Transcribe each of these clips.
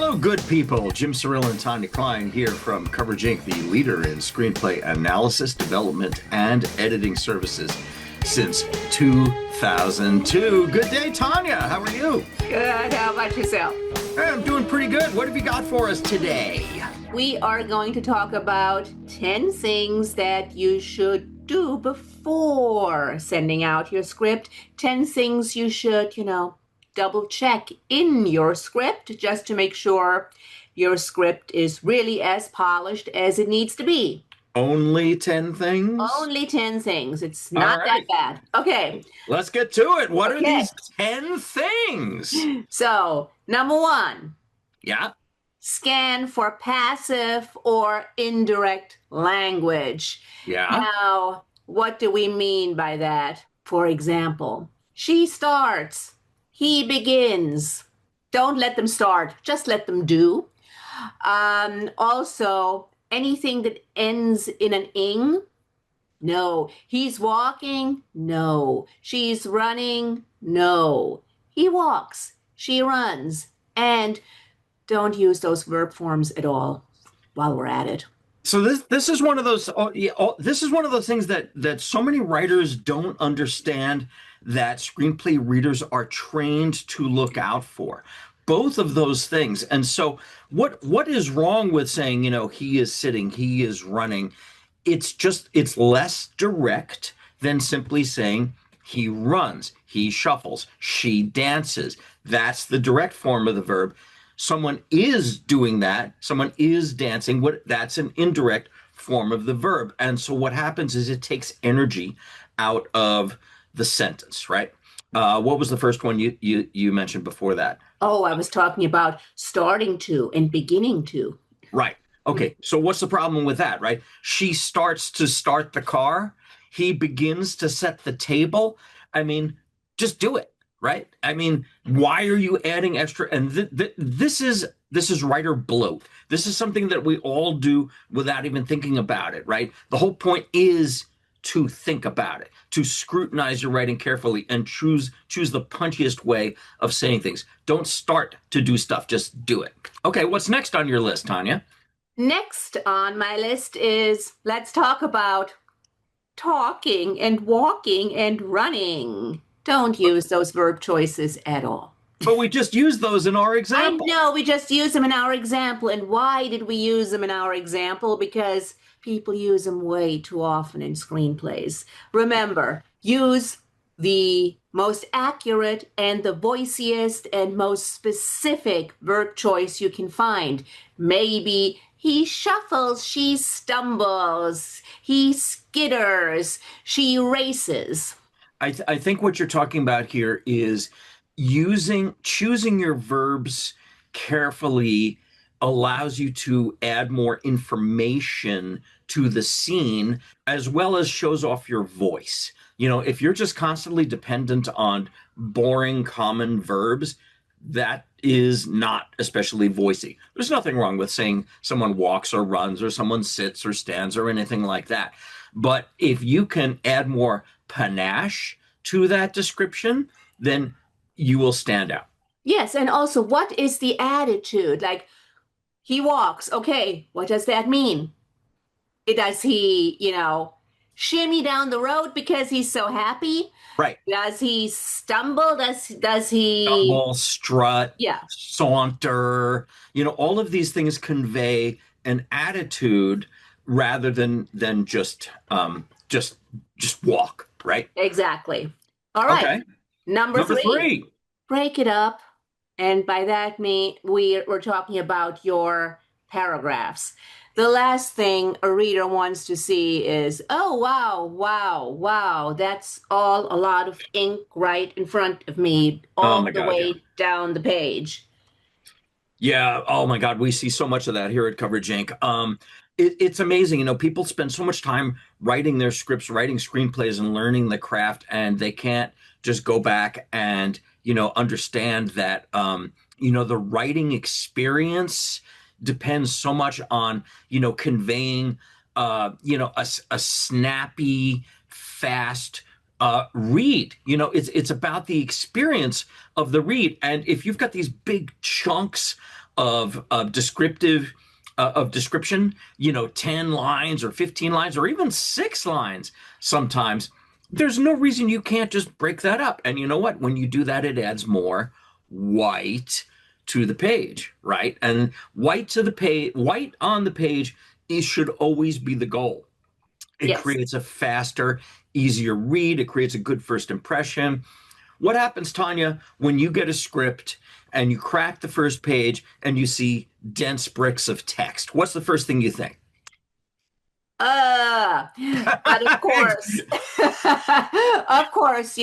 Hello, good people. Jim Sorrill and Tanya Klein here from Coverage Inc., the leader in screenplay analysis, development, and editing services since 2002. Good day, Tanya. How are you? Good. How about yourself? Hey, I'm doing pretty good. What have you got for us today? We are going to talk about 10 things that you should do before sending out your script. 10 things you should, double check in your script just to make sure your script is really as polished as it needs to be. Only 10 things? Only 10 things. It's not that bad. Okay. Let's get to it. What are these 10 things? So, number one. Yeah. Scan for passive or indirect language. Yeah. Now, what do we mean by that? For example, she starts, he begins. Don't let them start, just let them do. Also, anything that ends in an ing, no. He's walking, no. She's running, no. He walks, she runs, and don't use those verb forms at all while we're at it. So this is one of those this is one of those things that so many writers don't understand that screenplay readers are trained to look out for. Both of those things. And so what is wrong with saying, he is sitting, he is running? It's less direct than simply saying he runs, he shuffles, she dances. That's the direct form of the verb. Someone is doing that, someone is dancing, that's an indirect form of the verb. And so what happens is it takes energy out of the sentence, right? What was the first one you mentioned before that? Oh, I was talking about starting to and beginning to. Right. Okay. So what's the problem with that, right? She starts to start the car. He begins to set the table. I mean, just do it. Right? I mean, why are you adding extra? And this is writer bloat. This is something that we all do without even thinking about it, right? The whole point is to think about it, to scrutinize your writing carefully and choose the punchiest way of saying things. Don't start to do stuff, just do it. Okay, what's next on your list, Tanya? Next on my list is let's talk about talking and walking and running. Don't use those verb choices at all. But we just used those in our example. I know, we just used them in our example. And why did we use them in our example? Because people use them way too often in screenplays. Remember, use the most accurate and the voiciest and most specific verb choice you can find. Maybe he shuffles, she stumbles, he skitters, she races. I think what you're talking about here is choosing your verbs carefully allows you to add more information to the scene as well as shows off your voice. If you're just constantly dependent on boring common verbs, that is not especially voicey. There's nothing wrong with saying someone walks or runs or someone sits or stands or anything like that. But if you can add more panache to that description, then you will stand out. Yes, and also, what is the attitude? Like, he walks. Okay, what does that mean? Does he, shimmy down the road because he's so happy? Right. Does he stumble? Does he stumble, strut, yeah, saunter? All of these things convey an attitude rather than just walk, right? Exactly. All right. Okay. Number three. Break it up. And by that we're talking about your paragraphs. The last thing a reader wants to see is, oh, wow, that's all a lot of ink right in front of me, all the way down the page. Yeah, oh my God, we see so much of that here at Coverage Inc. It's amazing. People spend so much time writing their scripts, writing screenplays, and learning the craft, and they can't just go back and, understand that, the writing experience depends so much on, conveying, a snappy, fast read. It's about the experience of the read. And if you've got these big chunks of descriptive of description, 10 lines or 15 lines or even 6 lines sometimes, there's no reason you can't just break that up. And you know what? When you do that, it adds more white to the page, right? And white to the page, white on the page should always be the goal. It Yes. creates a faster, easier read. It creates a good first impression. What happens, Tanya, when you get a script and you crack the first page and you see dense bricks of text? What's the first thing you think? But of course, of course,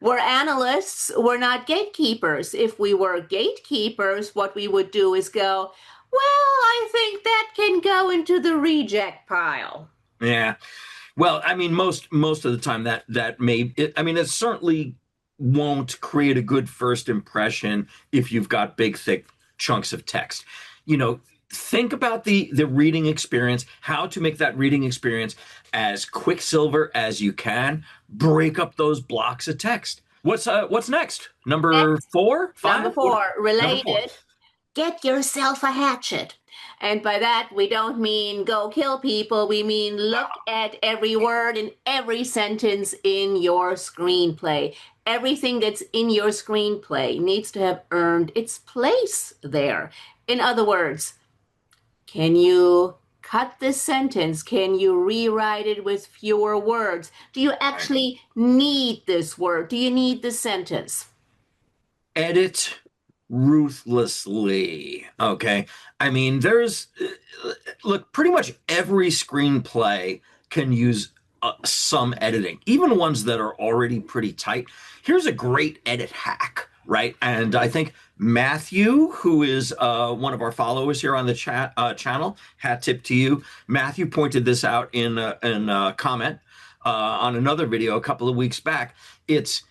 we're analysts, we're not gatekeepers. If we were gatekeepers, what we would do is go, well, I think that can go into the reject pile. Yeah. Well, I mean, most of the time that may it, I mean, it certainly won't create a good first impression if you've got big, thick chunks of text. You know, think about the reading experience, how to make that reading experience as quicksilver as you can. Break up those blocks of text. What's next? Number Next, four, number five? What? 4, Number four. related. Get yourself a hatchet. And by that, we don't mean go kill people. We mean look at every word and every sentence in your screenplay. Everything that's in your screenplay needs to have earned its place there. In other words, can you cut this sentence? Can you rewrite it with fewer words? Do you actually need this word? Do you need this sentence? Edit ruthlessly. Okay. I mean, look, pretty much every screenplay can use some editing, even ones that are already pretty tight. Here's a great edit hack, right? And I think Matthew, who is one of our followers here on the channel, hat tip to you. Matthew pointed this out in a comment on another video a couple of weeks back. It's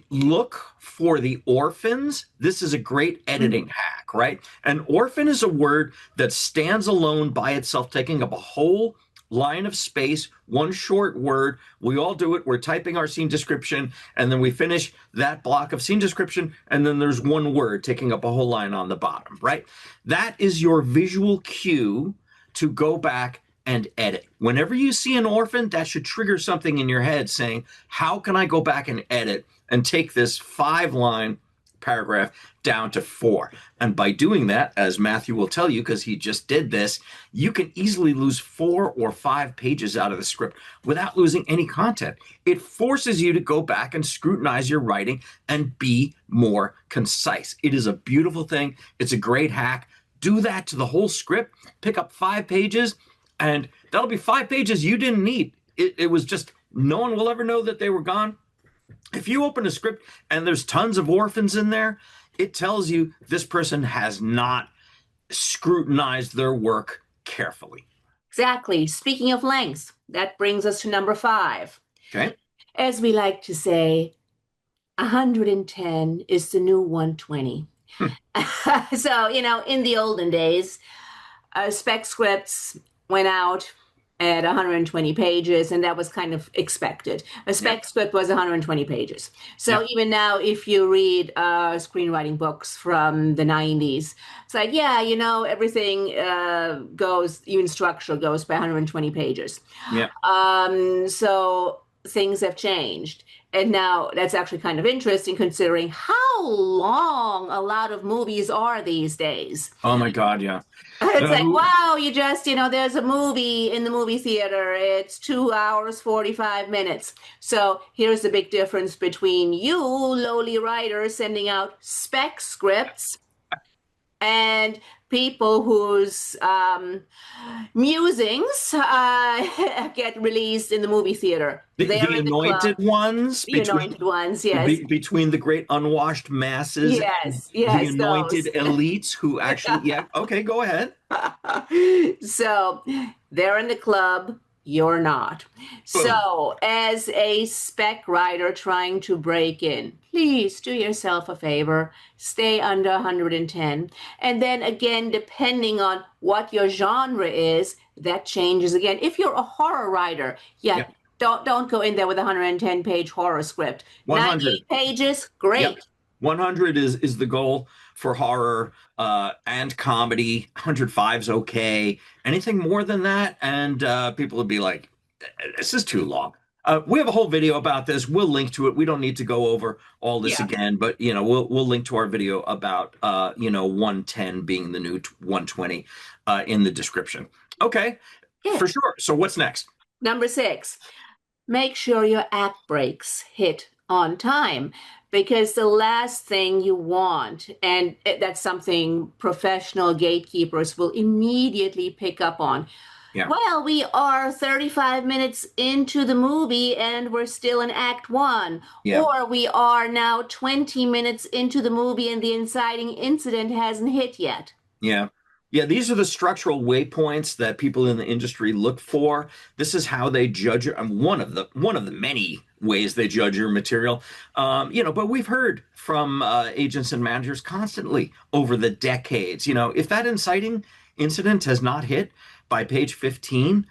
look for the orphans. This is a great editing hack, right? An orphan is a word that stands alone by itself, taking up a whole line of space, one short word. We all do it. We're typing our scene description, and then we finish that block of scene description, and then there's one word taking up a whole line on the bottom, right? That is your visual cue to go back and edit. Whenever you see an orphan, that should trigger something in your head saying, how can I go back and edit and take this 5-line paragraph down to 4? And by doing that, as Matthew will tell you, because he just did this, you can easily lose 4 or 5 pages out of the script without losing any content. It forces you to go back and scrutinize your writing and be more concise. It is a beautiful thing. It's a great hack. Do that to the whole script. Pick up 5 pages, and that'll be 5 pages you didn't need. It was just, no one will ever know that they were gone. If you open a script and there's tons of orphans in there, it tells you this person has not scrutinized their work carefully. Exactly. Speaking of lengths, that brings us to number 5. Okay. As we like to say, 110 is the new 120. So, in the olden days, spec scripts went out at 120 pages, and that was kind of expected. A spec script was 120 pages. So even now, if you read screenwriting books from the 90s, it's like, everything goes, even structure goes by 120 pages. Yeah. So things have changed. And now that's actually kind of interesting considering how long a lot of movies are these days. Oh my God, yeah. It's like, wow, you just, there's a movie in the movie theater. It's 2 hours, 45 minutes. So here's the big difference between you, lowly writers, sending out spec scripts and people whose musings get released in the movie theater. The anointed ones, the anointed ones, yes. Between the great unwashed masses, yes, the anointed elites who actually, okay, go ahead. So they're in the club, you're not. So as a spec writer trying to break in, please do yourself a favor, stay under 110. And then again, depending on what your genre is, that changes again. If you're a horror writer, don't go in there with a 110-page horror script. 100 98 pages, great. 100 is the goal for horror and comedy. 105 is okay. Anything more than that, and people would be like, "This is too long." We have a whole video about this. We'll link to it. We don't need to go over all this Yeah. again, but we'll link to our video about 110 being the new 120 in the description. Okay, for Okay. sure. So what's next? Number 6, make sure your act breaks hit on time because the last thing you want, and that's something professional gatekeepers will immediately pick up on. Yeah, Well, we are 35 minutes into the movie and we're still in Act One. yeah. Or we are now 20 minutes into the movie and the inciting incident hasn't hit yet. Yeah. Yeah, these are the structural waypoints that people in the industry look for. This is how they judge it. One of the many ways they judge your material. But we've heard from agents and managers constantly over the decades. If that inciting incident has not hit by page 15,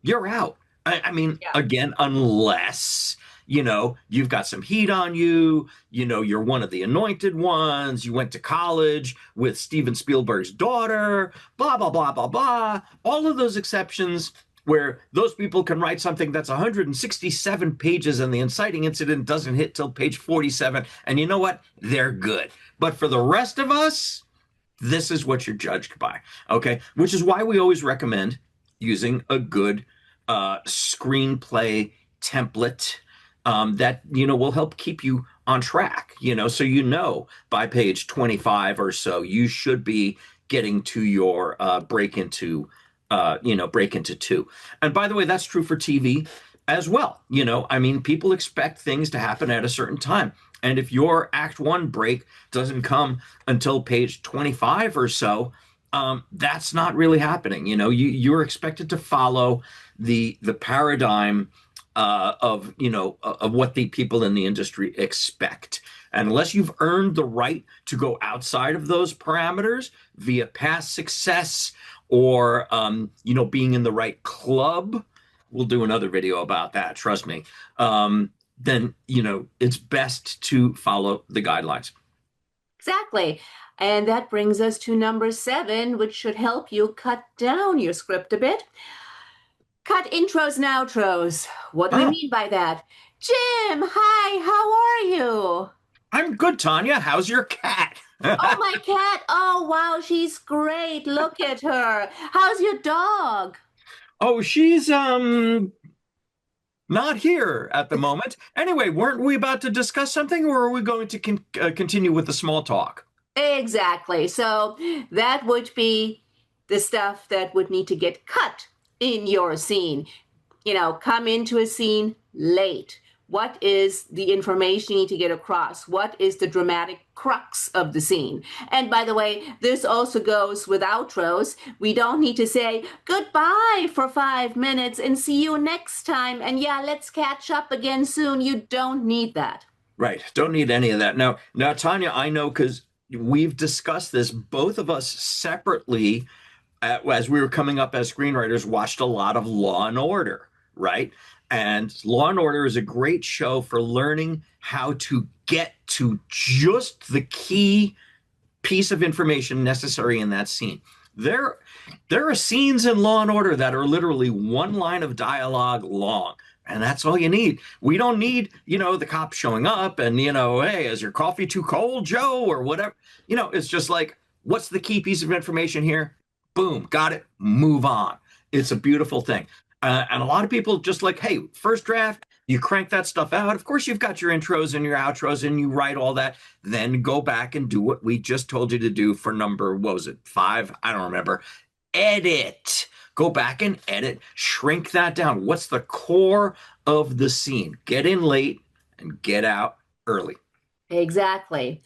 you're out. I mean, Yeah. again, unless you've got some heat on you, you're one of the anointed ones, you went to college with Steven Spielberg's daughter, blah, blah, blah, blah, blah. All of those exceptions where those people can write something that's 167 pages and the inciting incident doesn't hit till page 47. And you know what? They're good. But for the rest of us, this is what you're judged by. Okay. Which is why we always recommend using a good screenplay template that will help keep you on track. So by page 25 or so you should be getting to your break into two. And by the way, that's true for TV as well. I mean, people expect things to happen at a certain time. And if your act one break doesn't come until page 25 or so, that's not really happening. You're expected to follow the paradigm of what the people in the industry expect. And unless you've earned the right to go outside of those parameters via past success or being in the right club, we'll do another video about that. Trust me. Then it's best to follow the guidelines. Exactly. And that brings us to number 7, which should help you cut down your script a bit. Cut intros and outros. What do we Oh, mean by that? Jim, hi, how are you? I'm good, Tanya. How's your cat? Oh, my cat. Oh, wow, she's great. Look at her. How's your dog? Oh, she's not here at the moment. Anyway, weren't we about to discuss something, or are we going to continue with the small talk? Exactly. So that would be the stuff that would need to get cut in your scene. Come into a scene late. What is the information you need to get across? What is the dramatic crux of the scene? And by the way, this also goes with outros. We don't need to say goodbye for 5 minutes and see you next time. And yeah, let's catch up again soon. You don't need that. Right. Don't need any of that. Now, Tanya, I know because we've discussed this. Both of us separately, as we were coming up as screenwriters, watched a lot of Law and Order, right? And Law and Order is a great show for learning how to get to just the key piece of information necessary in that scene. There, there are scenes in Law and Order that are literally one line of dialogue long. And that's all you need. We don't need, the cop showing up and, hey, is your coffee too cold, Joe, or whatever. It's just like, what's the key piece of information here? Boom, got it, move on. It's a beautiful thing. And a lot of people just like, hey, first draft, you crank that stuff out. Of course, you've got your intros and your outros and you write all that. Then go back and do what we just told you to do for number, what was it, 5? I don't remember. Edit. Go back and edit, shrink that down. What's the core of the scene? Get in late and get out early. Exactly.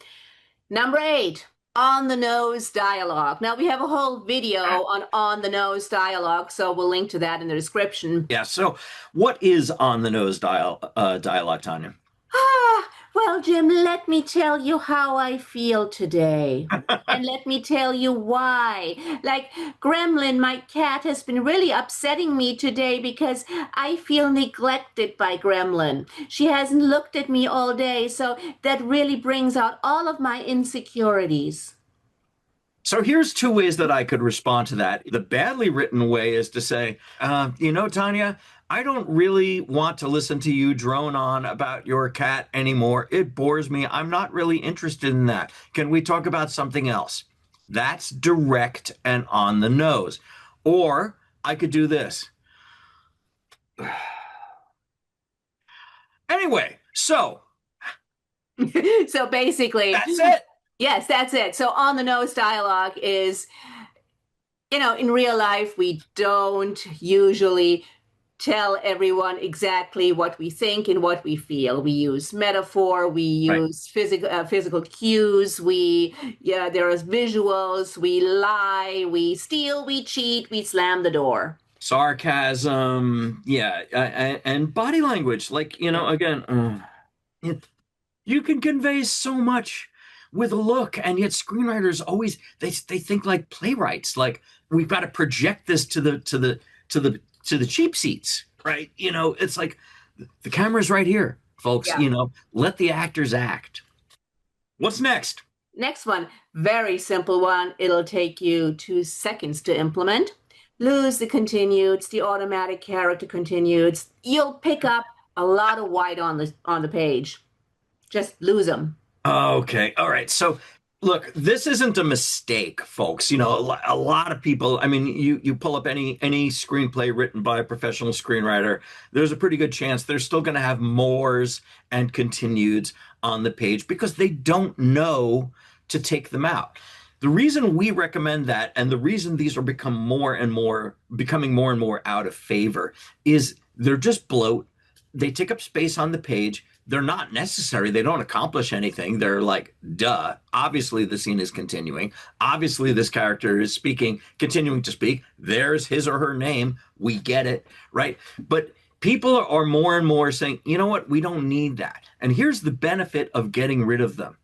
Number 8, on the nose dialogue. Now we have a whole video on the nose dialogue, so we'll link to that in the description. Yeah. So, what is on the nose dialogue, Tanya? Ah, Well, Jim, let me tell you how I feel today. And let me tell you why. Like, Gremlin, my cat, has been really upsetting me today because I feel neglected by Gremlin. She hasn't looked at me all day, so that really brings out all of my insecurities. So here's two ways that I could respond to that. The badly written way is to say, Tanya, I don't really want to listen to you drone on about your cat anymore. It bores me. I'm not really interested in that. Can we talk about something else? That's direct and on the nose. Or I could do this. Anyway, so So basically, that's it. yes, that's it. So on the nose dialogue is, in real life, we don't usually tell everyone exactly what we think and what we feel. We use metaphor, we Right. use physical cues, there is visuals, we lie, we steal, we cheat, we slam the door. Sarcasm, yeah, and body language. Like, again, it, you can convey so much with a look, and yet screenwriters always they think like playwrights. Like, we've got to project this to the cheap seats, right? It's like the camera's right here, folks. Yeah. Let the actors act. What's next? Next one, very simple one. It'll take you 2 seconds to implement. Lose the continueds, the automatic character continueds. You'll pick up a lot of white on the page. Just lose them. Okay. All right. So, look, this isn't a mistake, folks. A lot of people, I mean, you pull up any screenplay written by a professional screenwriter, there's a pretty good chance they're still going to have mores and continueds on the page because they don't know to take them out. The reason we recommend that, and the reason these are becoming more and more out of favor, is they're just bloat. They take up space on the page. They're not necessary. They don't accomplish anything. They're like, duh. Obviously, the scene is continuing. Obviously, this character is continuing to speak. There's his or her name. We get it, right? But people are more and more saying, you know what? We don't need that. And here's the benefit of getting rid of them.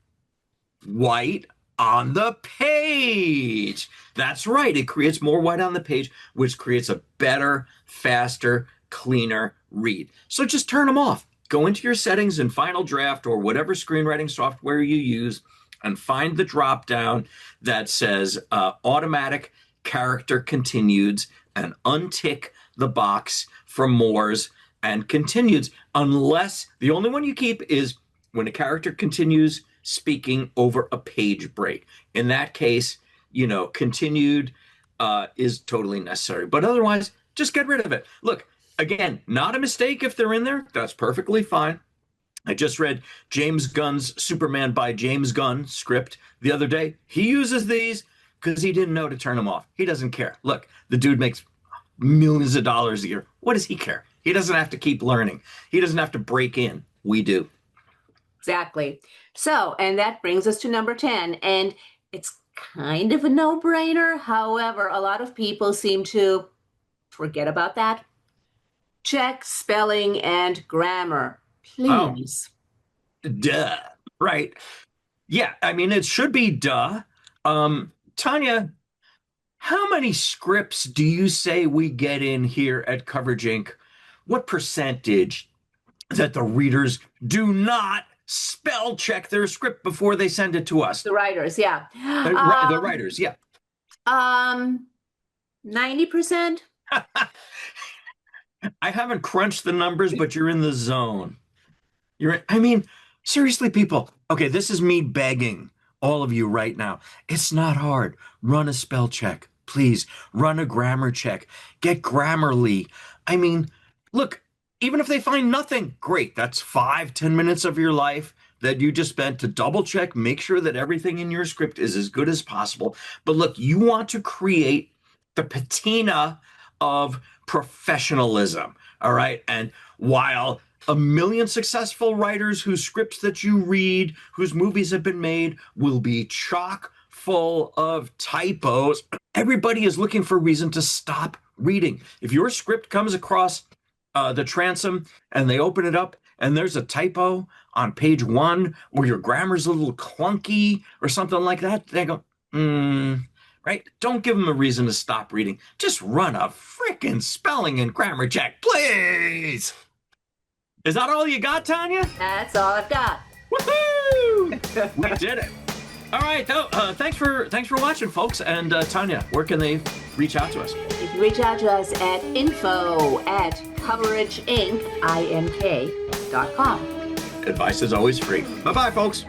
White on the page. That's right. It creates more white on the page, which creates a better, faster, cleaner read. So just turn them off. Go into your settings in Final Draft or whatever screenwriting software you use and find the drop down that says automatic character continueds and untick the box for mores and continueds, unless the only one you keep is when a character continues speaking over a page break. In that case, continued is totally necessary. But otherwise, just get rid of it. Look, again, not a mistake if they're in there. That's perfectly fine. I just read James Gunn's Superman by James Gunn script the other day. He uses these because he didn't know to turn them off. He doesn't care. Look, the dude makes millions of dollars a year. What does he care? He doesn't have to keep learning. He doesn't have to break in. We do. Exactly. So, and that brings us to number 10. And it's kind of a no-brainer. However, a lot of people seem to forget about that. Check spelling and grammar, Oh, please. duh. Right. Yeah, I mean, it should be duh. Tanya, how many scripts do you say we get in here at Coverage Inc? What percentage that the readers do not spell check their script before they send it to us? The writers, yeah. The writers, yeah. 90%? I haven't crunched the numbers, but you're in the zone. I mean, seriously, people. Okay, this is me begging all of you right now. It's not hard. Run a spell check, please. Run a grammar check. Get Grammarly. I mean, look, even if they find nothing, great. That's 5, 10 minutes of your life that you just spent to double check, make sure that everything in your script is as good as possible. But look, you want to create the patina of professionalism. All right. And while a million successful writers whose scripts that you read, whose movies have been made, will be chock full of typos, everybody is looking for a reason to stop reading. If your script comes across the transom and they open it up and there's a typo on page 1, or your grammar's a little clunky or something like that, they go, right? Don't give them a reason to stop reading. Just run a freaking spelling and grammar check, please. Is that all you got, Tanya? That's all I've got. Woohoo! We did it. All right, thanks for watching, folks. And Tanya, where can they reach out to us? You can reach out to us at info@coverageinc.com. Advice is always free. Bye-bye, folks.